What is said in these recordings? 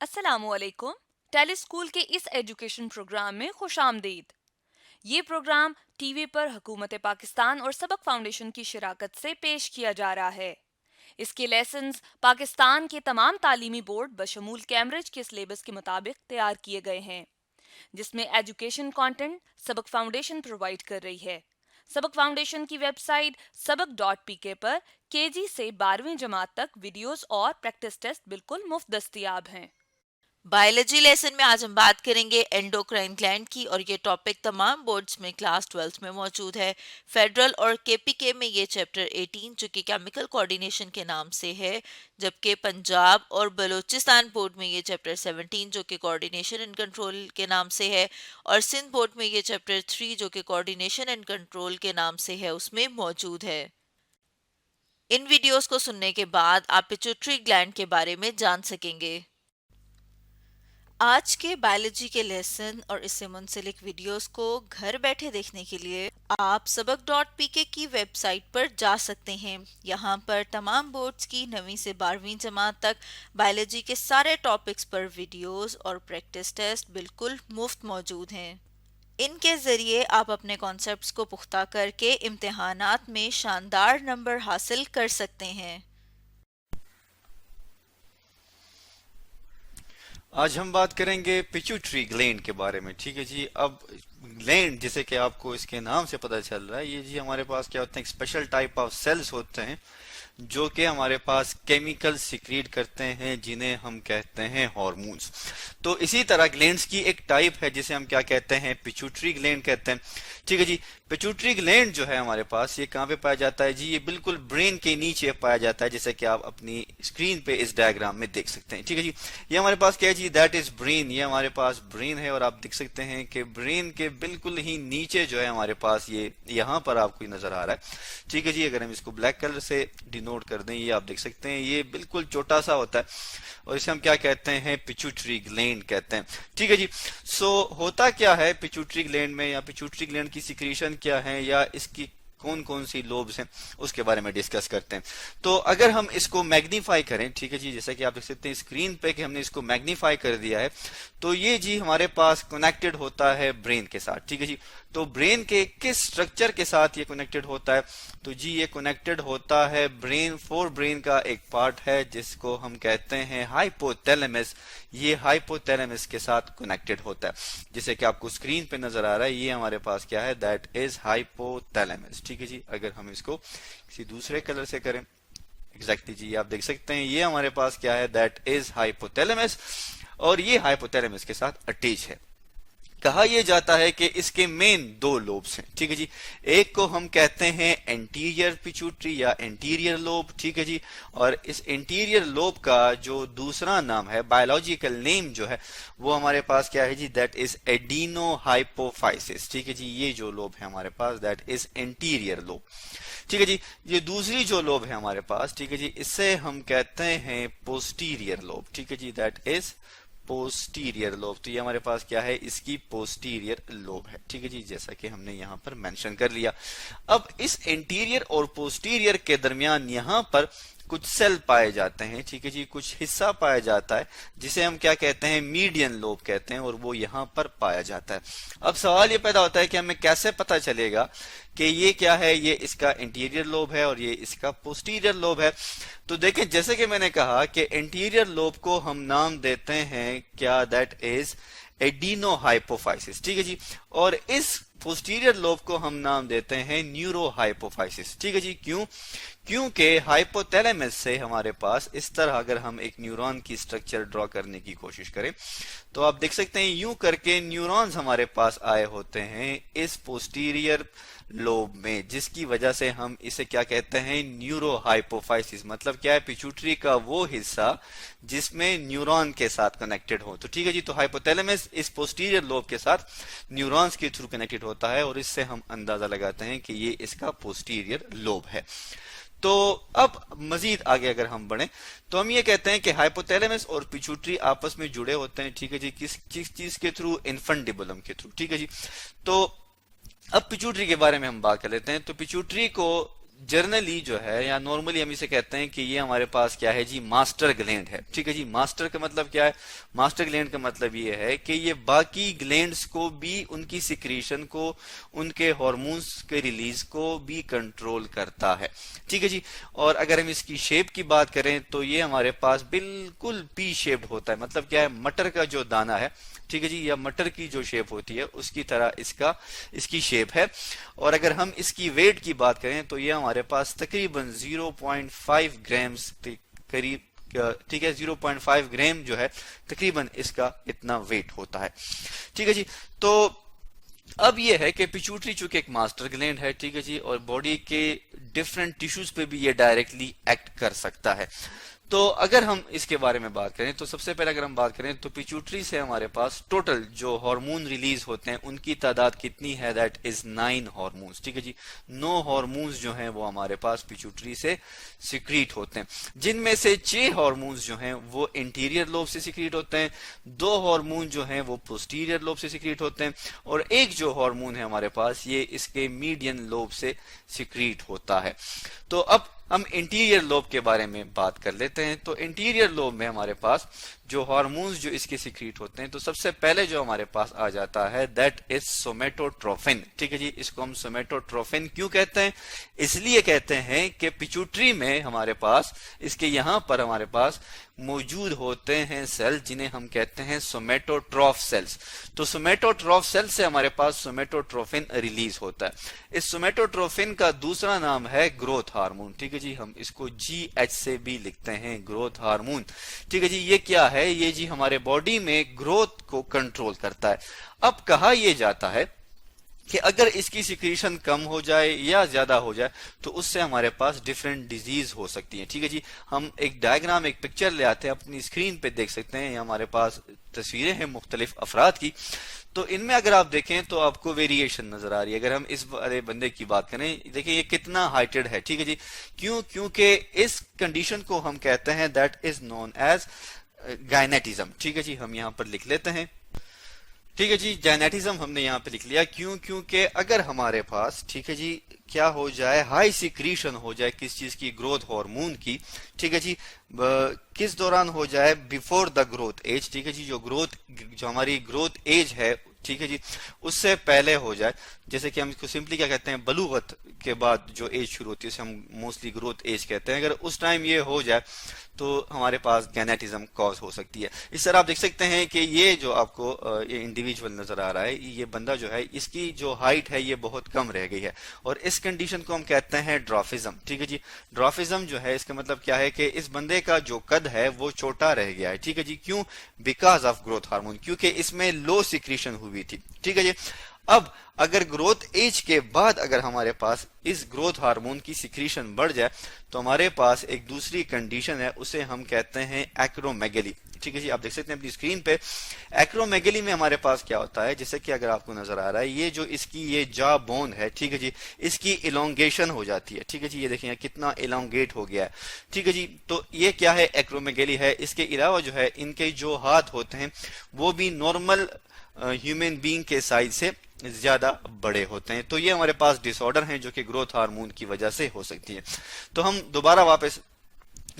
अस्सलामुअलैकुम। टेलीस्कूल के इस एजुकेशन प्रोग्राम में खुशामदीद। ये प्रोग्राम टीवी पर हुकूमत पाकिस्तान और सबक फाउंडेशन की शिराकत से पेश किया जा रहा है। इसके लेसन्स पाकिस्तान के तमाम तालीमी बोर्ड बशमूल कैम्ब्रिज के सिलेबस के मुताबिक तैयार किए गए हैं, जिसमें एजुकेशन कंटेंट सबक फाउंडेशन प्रोवाइड कर रही है। सबक फाउंडेशन की वेबसाइट सबक.pk पर केजी से 12वीं जमात तक वीडियोस और प्रैक्टिस टेस्ट बिल्कुल मुफ्त दस्तियाब हैं। बायोलॉजी लेसन में आज हम बात करेंगे एंडोक्राइन ग्लैंड की और ये टॉपिक तमाम बोर्ड्स में क्लास 12 में मौजूद है। फेडरल और केपीके में ये चैप्टर 18 जो कि केमिकल कोऑर्डिनेशन के नाम से है, जबकि पंजाब और बलूचिस्तान बोर्ड में ये चैप्टर 17 जो कि कोऑर्डिनेशन एंड कंट्रोल के नाम से है, और सिंध बोर्ड में ये चैप्टर 3 जो कि कोऑर्डिनेशन एंड कंट्रोल के नाम से है उसमें मौजूद है। इन वीडियोस को सुनने के बाद आप पिट्यूटरी ग्लैंड के बारे में जान सकेंगे। आज के बायोलॉजी के लेसन और इससे मुंसलिक वीडियोस को घर बैठे देखने के लिए आप सबक.pk की वेबसाइट पर जा सकते हैं। यहाँ पर तमाम बोर्ड्स की 9वीं से 12वीं जमात तक बायोलॉजी के सारे टॉपिक्स पर वीडियोस और प्रैक्टिस टेस्ट बिल्कुल मुफ्त मौजूद हैं। इनके ज़रिए आप अपने कॉन्सेप्ट्स को पुख्ता करके इम्तिहानात में शानदार नंबर हासिल कर सकते हैं। आज हम बात करेंगे पिट्यूटरी ग्लैंड के बारे में। ठीक है जी। अब ग्लैंड जैसे कि आपको इसके नाम से पता चल रहा है, ये जी हमारे पास क्या होते हैं, स्पेशल टाइप ऑफ सेल्स होते हैं जो कि हमारे पास केमिकल सिक्रीट करते हैं जिन्हें हम कहते हैं हार्मोन्स। तो इसी तरह ग्लैंड्स की एक टाइप है जिसे हम क्या कहते हैं, पिट्यूटरी ग्लैंड कहते हैं। ठीक है जी। पिट्यूटरी ग्लैंड जो है हमारे पास, ये कहाँ पे पाया जाता है जी, ये बिल्कुल ब्रेन के नीचे पाया जाता है, जैसे कि आप अपनी स्क्रीन पे इस डायग्राम में देख सकते हैं। ठीक है जी। ये हमारे पास क्या है जी, दैट इज ब्रेन। ये हमारे पास ब्रेन है और आप देख सकते हैं कि ब्रेन के बिल्कुल ही नीचे जो है हमारे पास ये यहाँ पर आपको नजर आ रहा है। ठीक है जी। अगर हम इसको ब्लैक कलर से नोट कर दें, ये आप देख सकते हैं, ये बिल्कुल छोटा सा होता है और इसे हम क्या कहते हैं, पिट्यूटरी ग्लैंड कहते हैं। ठीक है जी। सो होता क्या है पिट्यूटरी ग्लैंड में, या पिट्यूटरी ग्लैंड की सिक्रीशन क्या है, या इसकी कौन कौन सी लोब्स हैं, उसके बारे में डिस्कस करते हैं। तो अगर हम इसको मैग्नीफाई करें, ठीक है जी, जैसा कि आप देख सकते हैं स्क्रीन पे कि हमने इसको मैग्नीफाई कर दिया है, तो ये जी हमारे पास कनेक्टेड होता है ब्रेन के साथ। ठीक है जी। तो ब्रेन के किस स्ट्रक्चर के साथ ये कनेक्टेड होता है, तो जी ये कनेक्टेड होता है ब्रेन फोर ब्रेन का एक पार्ट है जिसको हम कहते हैं हाइपोथैलेमस। ये हाइपोथैलेमस के साथ कनेक्टेड होता है, जैसे कि आपको स्क्रीन पे नजर आ रहा है, ये हमारे पास क्या है, दैट इज हाइपोथैलेमस। ठीक है जी। अगर हम इसको किसी दूसरे कलर से करें, एग्जैक्टली जी आप देख सकते हैं, ये हमारे पास क्या है, दैट इज हाइपोथैलेमस, और ये हाइपोथैलेमस के साथ अटैच है। कहा यह जाता है कि इसके मेन दो लोब्स हैं। ठीक है जी। एक को हम कहते हैं एंटीरियर पिट्यूटरी या एंटीरियर लोब। ठीक है जी। और इस एंटीरियर लोब का जो दूसरा नाम है, बायोलॉजिकल नेम जो है, वो हमारे पास क्या है जी, दैट इज एडिनो हाइपोफाइसिस। ठीक है जी। ये जो लोब है हमारे पास, दैट इज एंटीरियर लोब। ठीक है जी। ये दूसरी जो लोब है हमारे पास, ठीक है जी, इससे हम कहते हैं पोस्टीरियर लोब। ठीक है जी। That is posterior lobe. तो ये हमारे पास क्या है, इसकी पोस्टीरियर लोब है। ठीक है जी। जैसा कि हमने यहां पर मेंशन कर लिया। अब इस इंटीरियर और पोस्टीरियर के दरमियान यहां पर कुछ सेल पाए जाते हैं। ठीक है जी। कुछ हिस्सा पाया जाता है जिसे हम क्या कहते हैं, मीडियन लोब कहते हैं, और वो यहां पर पाया जाता है। अब सवाल ये पैदा होता है कि हमें कैसे पता चलेगा कि ये क्या है, ये इसका इंटीरियर लोब है और ये इसका पोस्टीरियर लोब है। तो देखें, जैसे कि मैंने कहा कि इंटीरियर लोब को हम नाम देते हैं क्या, दैट इज एडिनो हाइपोफाइसिस। ठीक है जी। और इस पोस्टीरियर लोब को हम नाम देते हैं न्यूरो हाइपोफाइसिस। ठीक है जी। क्यों? क्योंकि हाइपोथैलेमस से हमारे पास इस तरह अगर हम एक न्यूरॉन की स्ट्रक्चर ड्रॉ करने की कोशिश करें, तो आप देख सकते हैं यूं करके न्यूरॉन्स हमारे पास आए होते हैं इस पोस्टीरियर लोब में, जिसकी वजह से हम इसे क्या कहते हैं, न्यूरो हाइपोफाइसिस। मतलब क्या है, पिट्यूटरी का वो हिस्सा जिसमें न्यूरॉन के साथ कनेक्टेड हो। तो ठीक है जी। तो हाइपोथैलेमस इस पोस्टीरियर लोब के साथ न्यूरॉन्स के थ्रू कनेक्टेड होता है और इससे हम अंदाजा लगाते हैं कि ये इसका पोस्टीरियर लोब है। तो अब मजीद आगे अगर हम बढ़े, तो हम ये कहते हैं कि हाइपोथैलेमस और पिट्यूटरी आपस में जुड़े होते हैं। ठीक है जी। किस किस चीज के थ्रू, इन्फंडिबुलम के थ्रू। ठीक है जी। तो अब पिट्यूटरी के बारे में हम बात कर लेते हैं। तो पिट्यूटरी को जनरली जो है या नॉर्मली हम इसे कहते हैं कि ये हमारे पास क्या है जी, मास्टर ग्लैंड है। ठीक है जी, मास्टर का मतलब क्या है? मास्टर ग्लैंड का मतलब ये है कि ये बाकी ग्लैंड्स को भी, उनकी सिक्रीशन को, उनके हार्मोन्स के रिलीज को भी कंट्रोल करता है। ठीक है जी। और अगर हम इसकी शेप की बात करें तो ये हमारे पास बिल्कुल पी शेप्ड होता है। मतलब क्या है, मटर का जो दाना है, ठीक है जी, या मटर की जो शेप होती है उसकी तरह इसकी शेप है। और अगर हम इसकी वेट की बात करें तो ये हमारे पास तकरीबन 0.5 ग्राम्स करीब, ठीक है, 0.5 ग्राम जो है तकरीबन इसका इतना वेट होता है। ठीक है जी। तो अब ये है कि पिट्यूटरी चूंकि एक मास्टर ग्लैंड है, ठीक है जी, और बॉडी के डिफरेंट टिश्यूज पे भी ये डायरेक्टली एक्ट कर सकता है। तो अगर हम इसके बारे में बात करें तो सबसे पहले अगर हम बात करें तो पिट्यूटरी से हमारे पास टोटल जो हार्मोन रिलीज होते हैं उनकी तादाद कितनी है? That is 9 hormones. ठीक है जी, 9 हार्मोन्स जो हैं वो हमारे पास पिट्यूटरी से सिक्रीट होते हैं, जिनमें से 6 हार्मोन्स जो हैं वो इंटीरियर लोब से सिक्रीट होते हैं, 2 हार्मोन जो हैं वो पोस्टीरियर लोब से सिक्रीट होते हैं, और एक जो हार्मोन है हमारे पास ये इसके मीडियन लोब से सिक्रीट होता है। तो अब हम इंटीरियर लोब के बारे में बात कर लेते हैं। तो इंटीरियर लोब में हमारे पास जो हार्मोन्स जो इसके सिक्रीट होते हैं, तो सबसे पहले जो हमारे पास आ जाता है दैट इज सोमेटोट्रोफिन। ठीक है जी, इसको हम सोमेटोट्रोफिन क्यों कहते हैं? इसलिए कहते हैं कि पिट्यूटरी में हमारे पास, इसके यहां पर हमारे पास मौजूद होते हैं सेल जिन्हें हम कहते हैं सोमेटोट्रॉफ सेल्स। तो सोमेटोट्रॉफ सेल से हमारे पास सोमेटोट्रोफिन रिलीज होता है। इस सोमेटोट्रोफिन का दूसरा नाम है ग्रोथ हार्मोन। ठीक है जी, हम इसको GH से भी लिखते हैं, ग्रोथ हार्मोन। ठीक है जी, ये क्या है? ये जी हमारे बॉडी में ग्रोथ को कंट्रोल करता है। अब कहा यह जाता है कि अगर इसकी सिक्रीशन कम हो जाए या ज्यादा हो जाए तो उससे हमारे पास डिफरेंट डिजीज हो सकती है। ठीक है जी, हम एक डायग्राम, एक पिक्चर ले आते हैं, अपनी स्क्रीन पे देख सकते हैं, हमारे पास तस्वीरें हैं मुख्तलिफ अफराद की। तो इनमें अगर आप देखें तो आपको वेरिएशन नजर आ रही है। अगर हम इस वाले बंदे की बात करें, देखिए ये कितना हाइटेड है। ठीक है जी, क्यों? क्योंकि इस कंडीशन को हम कहते हैं दैट इज नोन एज गायनेटिज्म। ठीक है जी, हम यहां पर लिख लेते हैं। ठीक है जी, जेनेटिज्म हमने यहाँ पे लिख लिया। क्यों? क्योंकि अगर हमारे पास, ठीक है जी, क्या हो जाए, हाई सिक्रीशन हो जाए किस चीज की? ग्रोथ हार्मोन की। ठीक है जी, किस दौरान हो जाए? Before the growth age. ठीक है जी, जो हमारी ग्रोथ एज है, ठीक है जी, उससे पहले हो जाए। जैसे कि हम इसको सिंपली क्या कहते हैं, बलूगत के बाद जो एज शुरू होती है उसे हम मोस्टली ग्रोथ एज कहते हैं। अगर उस टाइम ये हो जाए तो हमारे पास गैनेटिज्म कॉज हो सकती है। इस तरह आप देख सकते हैं कि ये जो आपको ये इंडिविजुअल नजर आ रहा है, ये बंदा जो है, इसकी जो हाइट है ये बहुत कम रह गई है, और इस कंडीशन को हम कहते हैं ड्रॉफिज्म। ठीक है जी, ड्रॉफिज्म जो है इसका मतलब क्या है कि इस बंदे का जो कद है वो छोटा रह गया है। ठीक है जी, क्यों? बिकॉज ऑफ ग्रोथ हार्मोन, क्योंकि इसमें लो सिक्रीशन हुई थी। ठीक है जी, अब अगर ग्रोथ एज के बाद अगर हमारे पास इस ग्रोथ हार्मोन की सिक्रीशन बढ़ जाए तो हमारे पास एक दूसरी कंडीशन है, उसे हम कहते हैं एक्रोमेगेली। ठीक है जी, आप देख सकते हैं अपनी स्क्रीन पे। एक्रोमेगेली में हमारे पास क्या होता है, जैसे कि अगर आपको नजर आ रहा है, ये जो इसकी ये जा बोन है, ठीक है जी, इसकी इलोंगेशन हो जाती है। ठीक है जी, ये देखिए कितना इलोंगेट हो गया है। ठीक है जी, तो ये क्या है? एक्रोमेगेली है। इसके अलावा जो है इनके जो हाथ होते हैं वो भी नॉर्मल ह्यूमन बीइंग के साइज से ज्यादा बड़े होते हैं। तो ये हमारे पास डिसऑर्डर हैं जो कि ग्रोथ हार्मोन की वजह से हो सकती है। तो हम दोबारा वापस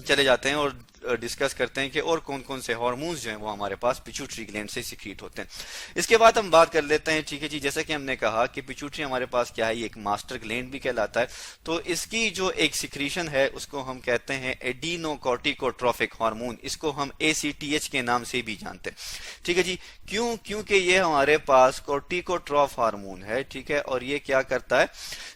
चले जाते हैं और डिस्कस करते हैं कि और कौन कौन से हार्मोन्स जो हैं वो हमारे पास पिट्यूटरी ग्लैंड से सिक्रीट होते हैं। इसके बाद हम बात कर लेते हैं, ठीक है जी, जैसा कि हमने कहा कि पिट्यूटरी हमारे पास क्या है, ये एक मास्टर ग्लैंड भी कहलाता है। तो इसकी जो एक सिक्रीशन है उसको हम कहते हैं एडिनोकॉर्टिकोट्रोफिक हार्मोन, इसको हम ACTH के नाम से भी जानते हैं। ठीक है जी, क्यों? क्योंकि ये हमारे पास कॉर्टिकोट्रॉफ हार्मोन है। ठीक है, और ये क्या करता है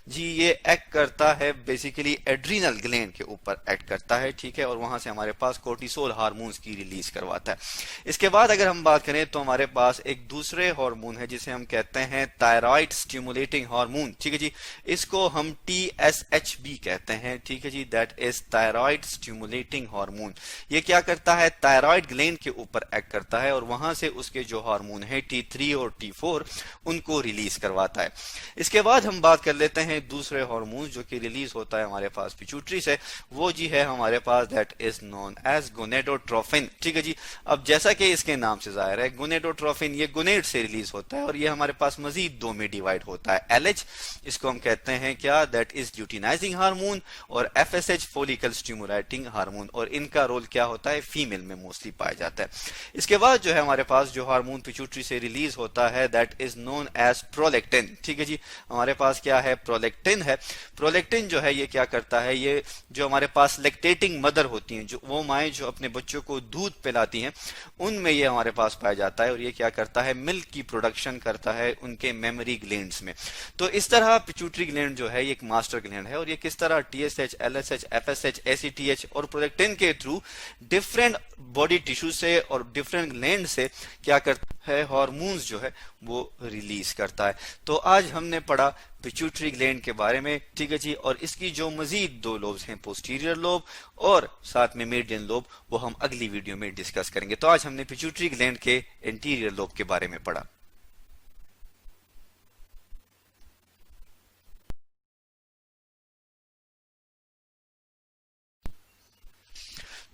जी, ये एक्ट करता है बेसिकली एड्रीनल ग्लैंड के ऊपर एक्ट करता है। ठीक है, और वहां से हमारे पास कोर्टिसोल हार्मोन्स की रिलीज करवाता है। इसके बाद अगर हम बात करें तो हमारे पास एक दूसरे हार्मोन है जिसे हम कहते हैं थायराइड स्टिमुलेटिंग हार्मोन। ठीक है जी, इसको हम TSH भी कहते हैं। ठीक है जी, that is thyroid stimulating hormone. ये क्या करता है? थायराइड ग्लैंड के ऊपर एक्ट करता है और वहां से उसके जो हार्मोन है T3 और T4 उनको रिलीज करवाता है। इसके बाद हम बात कर लेते हैं दूसरे हार्मोन जो कि रिलीज होता है हमारे पास पिट्यूटरी से। वो जी है हमारे पास that is known as gonadotrophin. ठीक है जी। अब जैसा कि इसके नाम से जाहिर है, गोनेडोट्रोफिन ये गोनेड से रिलीज होता है और ये हमारे पास मजीद दो में डिवाइड होता है। एलएच इसको हम कहते हैं क्या, दैट इज ल्यूटिनाइजिंग हार्मोन, और एफएसएच फोलिकल स्टिमुलेटिंग हार्मोन, और इनका रोल क्या होता है, फीमेल में मोस्टली पाया जाता है। इसके बाद जो है हमारे पास जो हार्मोन पिट्यूटरी से रिलीज होता है that is known as prolactin. ठीक है जी। हमारे पास क्या है, प्रोलेक्टिन है। प्रोलेक्टिन जो है ये क्या करता है, ये जो हमारे पास लैक्टेटिंग मदर होती हैं, जो वो माएँ जो अपने बच्चों को दूध पिलाती हैं, उनमें ये हमारे पास पाया जाता है और ये क्या करता है, मिल्क की प्रोडक्शन करता है उनके मेमोरी ग्लैंड्स में। तो इस तरह पिट्यूटरी ग्लैंड जो है ये एक मास्टर ग्लैंड है और ये किस तरह टीएसएच, एलएसएच, एफएसएच, एसीटीएच और प्रोलेक्टिन के थ्रू डिफरेंट बॉडी टिश्यू से और डिफरेंट ग्लैंड से क्या करता है, हार्मोन्स जो है वो रिलीज करता है। तो आज हमने पढ़ा पिट्यूटरी ग्लैंड के बारे में। ठीक है जी। और इसकी जो मजीद दो लोब्स हैं, पोस्टीरियर लोब और साथ में मीडियन लोब, वो हम अगली वीडियो में डिस्कस करेंगे। तो आज हमने पिट्यूटरी ग्लैंड के एंटीरियर लोब के बारे में पढ़ा।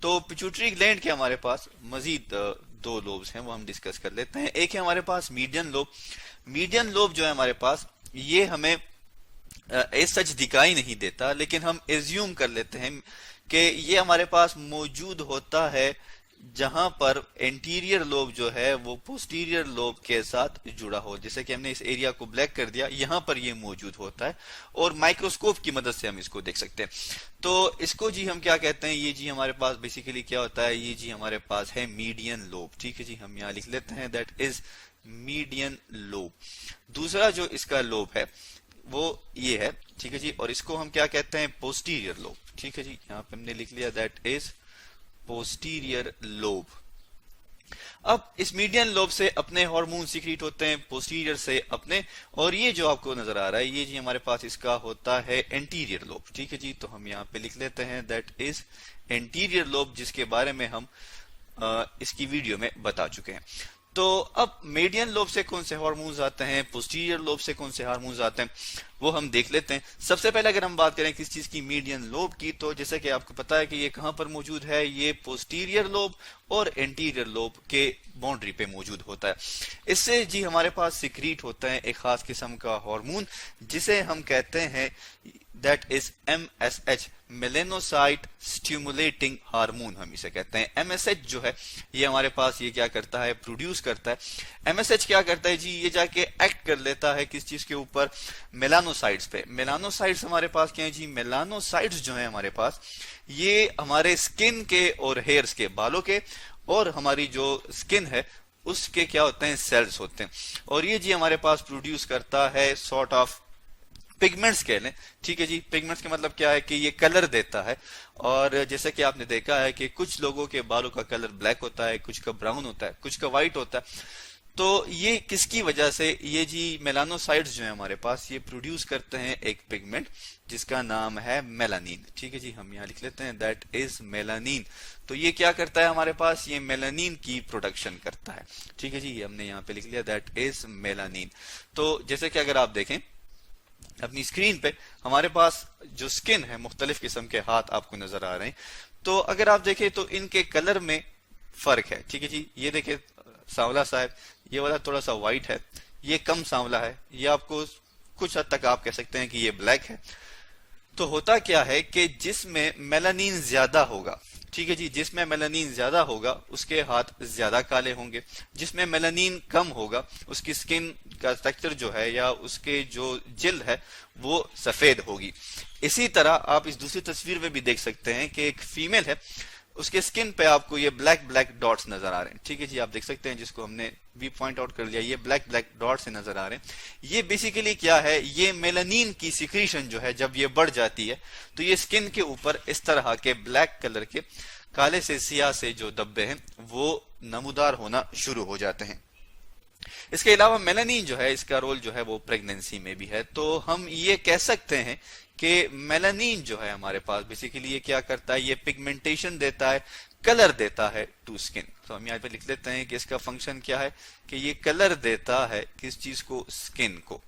तो पिट्यूटरी ग्लैंड के हमारे पास मजीद दो लोब्स हैं, वो हम डिस्कस कर लेते हैं। एक है हमारे पास मीडियन लोब। मीडियन लोब जो है हमारे पास, ये हमें एज सच दिखाई नहीं देता, लेकिन हम एज्यूम कर लेते हैं कि ये हमारे पास मौजूद होता है जहां पर एंटीरियर लोब जो है वो पोस्टीरियर लोब के साथ जुड़ा हो। जैसे कि हमने इस एरिया को ब्लैक कर दिया, यहां पर ये मौजूद होता है और माइक्रोस्कोप की मदद से हम इसको देख सकते हैं। तो इसको जी हम क्या कहते हैं, ये जी हमारे पास बेसिकली क्या होता है, ये जी हमारे पास है मीडियन लोब। ठीक है जी। हम यहाँ लिख लेते हैं दैट इज मीडियन लोब। दूसरा जो इसका लोब है वो ये है। ठीक है जी। और इसको हम क्या कहते हैं, पोस्टीरियर लोब। ठीक है जी। यहाँ पे हमने लिख लिया दैट इज पोस्टीरियर लोब। अब इस मीडियन लोब से अपने हार्मोन सीक्रेट होते हैं, पोस्टीरियर से अपने, और ये जो आपको नजर आ रहा है ये जी हमारे पास इसका होता है एंटीरियर लोब। ठीक है जी। तो हम यहाँ पे लिख लेते हैं दैट इज एंटीरियर लोब, जिसके बारे में हम इसकी वीडियो में बता चुके हैं। तो अब मीडियन लोब से कौन से हार्मोन्स आते हैं, पोस्टीरियर लोब से कौन से हार्मोन्स आते हैं, वो हम देख लेते हैं। सबसे पहले अगर हम बात करें किस चीज की, मीडियन लोब की, तो जैसे कि आपको पता है कि ये कहां पर मौजूद है, ये पोस्टीरियर लोब और एंटीरियर लोब के बाउंड्री पे मौजूद होता है। इससे जी हमारे पास सिक्रीट होता है एक खास किस्म का हार्मोन जिसे हम कहते हैं that is MSH, melanocyte stimulating hormone हम इसे कहते हैं। MSH जो है ये हमारे पास ये क्या करता है, प्रोड्यूस करता है। MSH क्या करता है जी, ये जाके एक्ट कर लेता है किस चीज के ऊपर, मेलानोसाइट्स पे। मेलानोसाइट्स हमारे पास क्या है जी, मेलानोसाइट्स जो है हमारे पास ये हमारे स्किन के और हेयर्स के, बालों के और हमारी जो स्किन है उसके क्या होते हैं, सेल्स होते हैं। और ये जी हमारे पास प्रोड्यूस करता है सॉर्ट ऑफ पिगमेंट्स कह लें। ठीक है जी। पिगमेंट्स का मतलब क्या है कि ये कलर देता है। और जैसे कि आपने देखा है कि कुछ लोगों के बालों का कलर ब्लैक होता है, कुछ का ब्राउन होता है, कुछ का व्हाइट होता है। तो ये किसकी वजह से, ये जी मेलानोसाइट्स जो है हमारे पास ये प्रोड्यूस करते हैं एक पिगमेंट जिसका नाम है मेलानिन। ठीक है जी। हम यहाँ लिख लेते हैं दैट इज मेलानिन। तो ये क्या करता है हमारे पास, ये मेलानिन की प्रोडक्शन करता है। ठीक है जी। ये हमने यहाँ पे लिख लिया दैट इज मेलानिन। तो जैसे कि अगर आप देखें अपनी स्क्रीन पे हमारे पास जो स्किन है, मुख्तलिफ किस्म के हाथ आपको नजर आ रहे हैं। तो अगर आप देखें तो इनके कलर में फर्क है। ठीक है जी। ये देखें सांवला सा है, ये वाला थोड़ा सा व्हाइट है, ये कम सांवला है, ये आपको कुछ हद तक आप कह सकते हैं कि ये ब्लैक है। तो होता क्या है कि जिसमें मेलानिन ज्यादा होगा, ठीक है जी, जिसमें मेलानिन ज्यादा होगा उसके हाथ ज्यादा काले होंगे, जिसमें मेलानिन कम होगा उसकी स्किन का स्ट्रक्चर जो है या उसके जो जिल्द है वो सफेद होगी। इसी तरह आप इस दूसरी तस्वीर में भी देख सकते हैं कि एक फीमेल है, उसके स्किन पे आपको ये ब्लैक ब्लैक डॉट्स नजर आ रहे हैं। ठीक है जी। आप देख सकते हैं जिसको हमने भी पॉइंट आउट कर लिया, ये ब्लैक ब्लैक डॉट्स से नजर आ रहे हैं। ये बेसिकली क्या है, ये मेलानिन की सिक्रीशन जो है जब ये बढ़ जाती है तो ये स्किन के ऊपर इस तरह के ब्लैक कलर के काले से सियाह से जो धब्बे हैं वो नमूदार होना शुरू हो जाते हैं। इसके अलावा मेलानिन जो है इसका रोल जो है वो प्रेगनेंसी में भी है। तो हम ये कह सकते हैं कि मेलानिन जो है हमारे पास बेसिकली ये क्या करता है, ये पिगमेंटेशन देता है, कलर देता है टू स्किन। तो हम यहाँ पे लिख लेते हैं कि इसका फंक्शन क्या है, कि ये कलर देता है किस चीज को, स्किन को।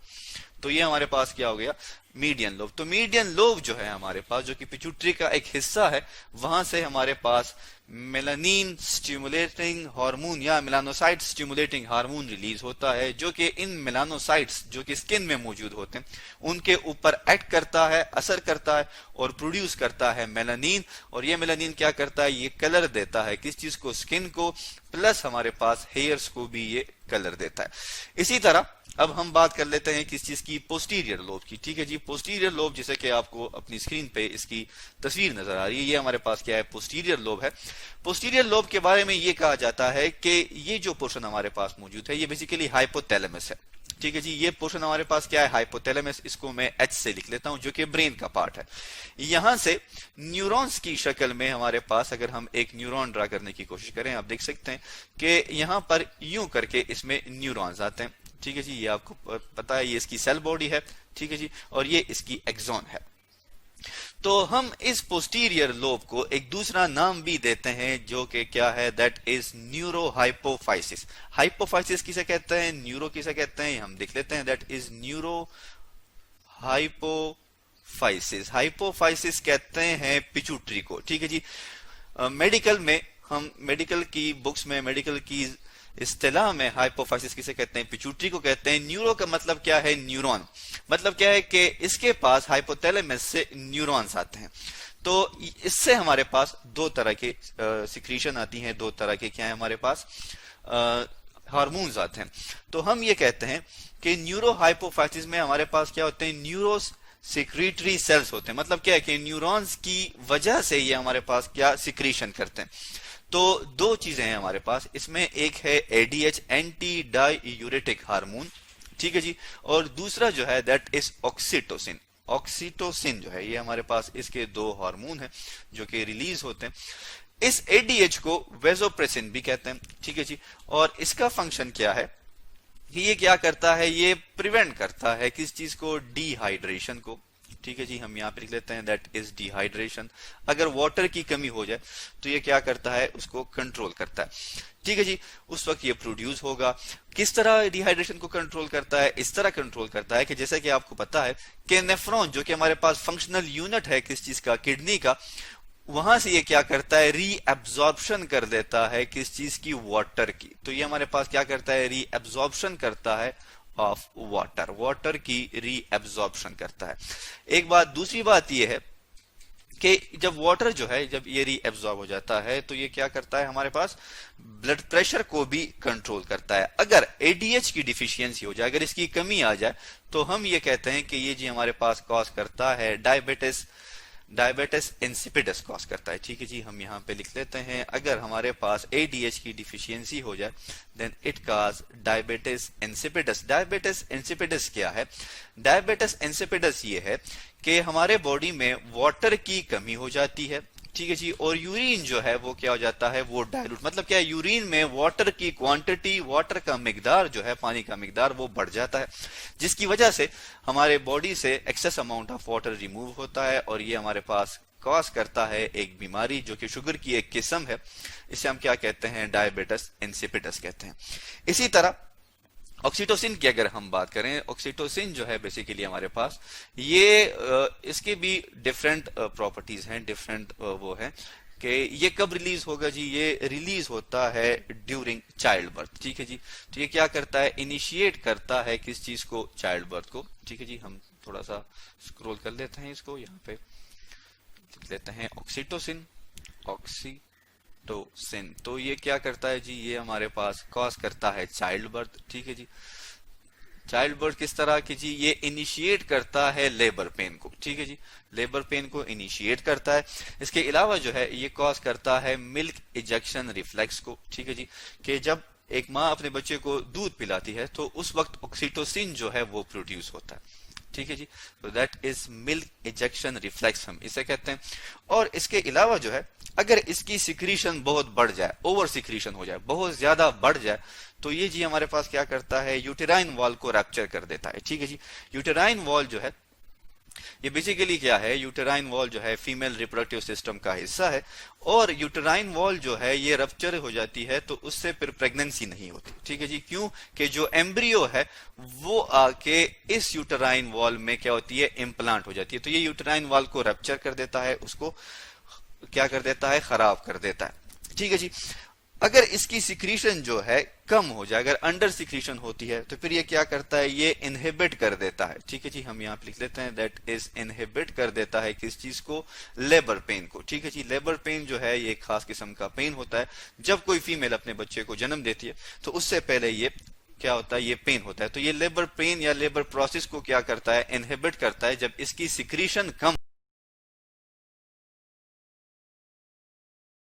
तो ये हमारे पास क्या हो गया, मीडियन लोब। तो मीडियन लोब जो है हमारे पास, जो कि पिट्यूटरी का एक हिस्सा है, वहां से हमारे पास मेलानिन स्टिमुलेटिंग हार्मोन या मेलानोसाइट स्टिमुलेटिंग हार्मोन रिलीज होता है, जो कि इन मेलानोसाइट्स जो कि स्किन में मौजूद होते हैं उनके ऊपर एक्ट करता है, असर करता है और प्रोड्यूस करता है मेलानिन। और ये मेलानिन क्या करता है, ये कलर देता है किस चीज को, स्किन को, प्लस हमारे पास हेयर्स को भी ये कलर देता है। इसी तरह अब हम बात कर लेते हैं किस चीज की, पोस्टीरियर लोब की। ठीक है जी, पोस्टीरियर लोब, जैसे कि आपको अपनी स्क्रीन पे इसकी तस्वीर नजर आ रही है, ये हमारे पास क्या है, पोस्टीरियर लोब है। पोस्टीरियर लोब के बारे में ये कहा जाता है कि ये जो पोर्शन हमारे पास मौजूद है ये बेसिकली हाइपोथैलेमस है। ठीक है जी, ये पोर्शन हमारे पास क्या है, हाइपोथैलेमस। इसको मैं एच से लिख लेता हूं, जो कि ब्रेन का पार्ट है। यहां से न्यूरॉन्स की शक्ल में हमारे पास, अगर हम एक न्यूरॉन ड्रा करने की कोशिश करें, आप देख सकते हैं कि यहां पर यूं करके इसमें न्यूरॉन्स आते हैं। ठीक है जी, ये आपको पता है, ये इसकी सेल बॉडी है। ठीक है जी, और ये इसकी एक्सॉन है। तो हम इस पोस्टीरियर लोब को एक दूसरा नाम भी देते हैं, जो कि क्या है, that is neuro hypophysis. Hypophysis किसे कहते हैं, न्यूरो किसे कहते हैं, हम देख लेते हैं, that is neuro hypophysis. Hypophysis कहते हैं पिट्यूटरी को। ठीक है जी, मेडिकल में, हम मेडिकल की बुक्स में, मेडिकल की इस्तेलाह में हाइपोफाइसिस किसे कहते हैं, पिट्यूटरी को कहते हैं। न्यूरो का मतलब क्या है, न्यूरॉन। मतलब क्या है कि इसके पास हाइपोथैलेमस से न्यूरॉन्स आते हैं। तो इससे हमारे पास दो तरह के सिक्रीशन आती हैं, दो तरह के क्या है हमारे पास, हार्मोन्स आते हैं। तो हम ये कहते हैं कि न्यूरो हाइपोफाइसिस में हमारे पास क्या होते हैं, न्यूरोस सिक्रीटरी सेल्स होते हैं। मतलब क्या है कि न्यूरॉन्स की वजह से ये हमारे पास क्या सिक्रीशन करते हैं। तो दो चीजें हैं हमारे पास इसमें, एक है एडीएच, एंटी डाइयूरेटिक हार्मोन। ठीक है जी, और दूसरा जो है दैट इज ऑक्सीटोसिन। ऑक्सीटोसिन जो है ये हमारे पास इसके दो हार्मोन हैं जो कि रिलीज होते हैं। इस एडीएच को वेसोप्रेसिन भी कहते हैं। ठीक है जी, और इसका फंक्शन क्या है कि ये क्या करता है, ये प्रिवेंट करता है किस चीज को, डिहाइड्रेशन को। ठीक है जी, हम यहाँ पे लिख लेते हैं दैट इज डिहाइड्रेशन। अगर वाटर की कमी हो जाए तो ये क्या करता है, उसको कंट्रोल करता है। ठीक है जी, उस वक्त ये प्रोड्यूस होगा। किस तरह डिहाइड्रेशन को कंट्रोल करता है, इस तरह कंट्रोल करता है कि जैसे कि आपको पता है कि नेफ्रॉन जो कि हमारे पास फंक्शनल यूनिट है किस चीज का, किडनी का, वहां से ये क्या करता है, रीअब्जॉर्प्शन कर देता है किस चीज की, वाटर की। तो ये हमारे पास क्या करता है, रीअब्जॉर्प्शन करता है ऑफ वाटर, वाटर की रीअब्जॉर्प्शन करता है। एक बात, दूसरी बात यह है कि जब वाटर जो है, जब ये रीअब्जॉर्ब हो जाता है तो ये क्या करता है, हमारे पास ब्लड प्रेशर को भी कंट्रोल करता है। अगर एडीएच की डिफिशियंसी हो जाए, अगर इसकी कमी आ जाए, तो हम ये कहते हैं कि ये जी हमारे पास कॉज करता है डायबिटिस, डायबिटिस इंसिपिडस कॉज करता है। ठीक है जी, हम यहाँ पे लिख लेते हैं, अगर हमारे पास एडीएच की डिफिशियंसी हो जाए then it cause diabetes insipidus. Diabetes insipidus क्या है, डायबिटिस इंसिपिडस ये है कि हमारे बॉडी में वाटर की कमी हो जाती है। ठीक है जी, और यूरिन जो है वो क्या हो जाता है, वो डायलूट। मतलब क्या है, यूरिन में वाटर की क्वांटिटी, वाटर का मिकदार जो है, पानी का मिकदार वो बढ़ जाता है, जिसकी वजह से हमारे बॉडी से excess amount of water remove होता है और ये हमारे पास कॉज करता है एक बीमारी जो कि शुगर की एक किस्म है। इसे हम क्या कहते हैं, डायबिटिस इंसिपिडस कहते हैं। इसी तरह ऑक्सीटोसिन की अगर हम बात करें, ऑक्सीटोसिन जो है बेसिकली हमारे पास ये इसके भी डिफरेंट प्रॉपर्टीज हैं, डिफरेंट वो है कि ये कब रिलीज होगा जी, ये रिलीज होता है ड्यूरिंग चाइल्ड बर्थ। ठीक है जी, तो ये क्या करता है, इनिशिएट करता है किस चीज को, चाइल्ड बर्थ को। ठीक है जी, हम थोड़ा सा स्क्रॉल कर लेते हैं इसको, यहाँ पे लिख लेते हैं ऑक्सीटोसिन, ऑक्सीटोसिन। तो ये क्या करता है जी, ये हमारे पास कॉज करता है चाइल्ड बर्थ। ठीक है जी, चाइल्ड बर्थ किस तरह की जी, ये इनिशिएट करता है लेबर पेन को। ठीक है जी, लेबर पेन को इनिशिएट करता है। इसके अलावा जो है ये कॉज करता है मिल्क इजेक्शन रिफ्लेक्स को। ठीक है जी, कि जब एक माँ अपने बच्चे को दूध पिलाती है तो उस वक्त ऑक्सीटोसिन जो है वो प्रोड्यूस होता है। ठीक है जी, तो that is milk ejection reflex हम इसे कहते हैं। और इसके अलावा जो है अगर इसकी सिक्रीशन बहुत बढ़ जाए, ओवर सिक्रीशन हो जाए, बहुत ज्यादा बढ़ जाए, तो ये जी हमारे पास क्या करता है, यूटेराइन वॉल को रैप्चर कर देता है। ठीक है जी, यूटेराइन वॉल जो है ये बेसिकली क्या है, यूटेराइन वॉल जो है फीमेल रिप्रोडक्टिव सिस्टम का हिस्सा है, और यूटेराइन वॉल जो है ये रप्चर हो जाती है तो उससे फिर प्रेगनेंसी नहीं होती। ठीक है जी, क्यों कि जो एम्ब्रियो है वो आके इस यूटेराइन वॉल में क्या होती है, इम्प्लांट हो जाती है। तो ये यूटेराइन वॉल को रप्चर कर देता है, उसको क्या कर देता है, खराब कर देता है। ठीक है जी, अगर इसकी सिक्रीशन जो है कम हो जाए, अगर अंडर सिक्रीशन होती है तो फिर ये क्या करता है, ये इनहिबिट कर देता है। ठीक है जी, हम यहाँ पे लिख लेते हैं दैट इज इनहिबिट कर देता है किस चीज को, लेबर पेन को। ठीक है जी, लेबर पेन जो है ये एक खास किस्म का पेन होता है। जब कोई फीमेल अपने बच्चे को जन्म देती है तो उससे पहले ये क्या होता है, ये पेन होता है। तो ये लेबर पेन या लेबर प्रोसेस को क्या करता है, इनहिबिट करता है। जब इसकी सिक्रीशन कम